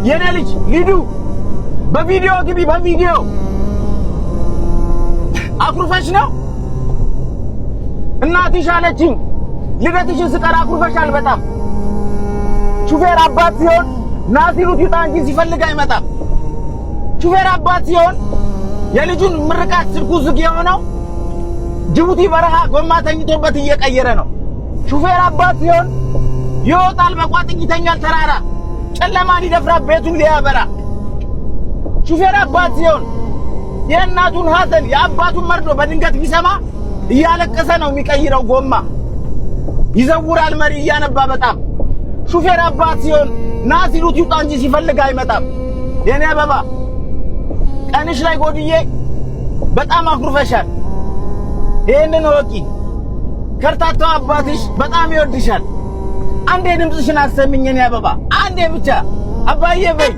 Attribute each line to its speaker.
Speaker 1: የኔ ልጅ ሊዱ በቪዲዮ ግቢ በቪዲዮ አኩርፈሽ ነው እናትሽ አለችኝ ልደትሽን ስቀር አኩርፈሻል በጣም ሹፌር አባት ሲሆን ናሲሉት ይጣ እንጂ ሲፈልግ አይመጣም ሹፌር አባት ሲሆን የልጁን ምርቃት ስልኩ ዝግ የሆነው ጅቡቲ በረሃ ጎማ ተኝቶበት እየቀየረ ነው ሹፌር አባት ሲሆን ይወጣል በቋጥኝ ይተኛል ተራራ ጨለማን ይደፍራ ቤቱን ሊያበራ ሹፌር አባት ሲሆን የእናቱን ሐዘን የአባቱን መርዶ በድንገት ቢሰማ እያለቀሰ ነው የሚቀይረው ጎማ ይዘውራል መሪ እያነባ በጣም ሹፌር አባት ሲሆን ናሲሉት ይውጣ እንጂ ሲፈልግ አይመጣም የኔ አበባ ቀንሽ ላይ ጎድዬ በጣም አኩርፈሻል ይሄንን ወቂ ከርታታው አባትሽ በጣም ይወድሻል አንዴ ድምጽሽን አሰሚኝ የኔ አበባ አንዴ ብቻ አባዬ በይ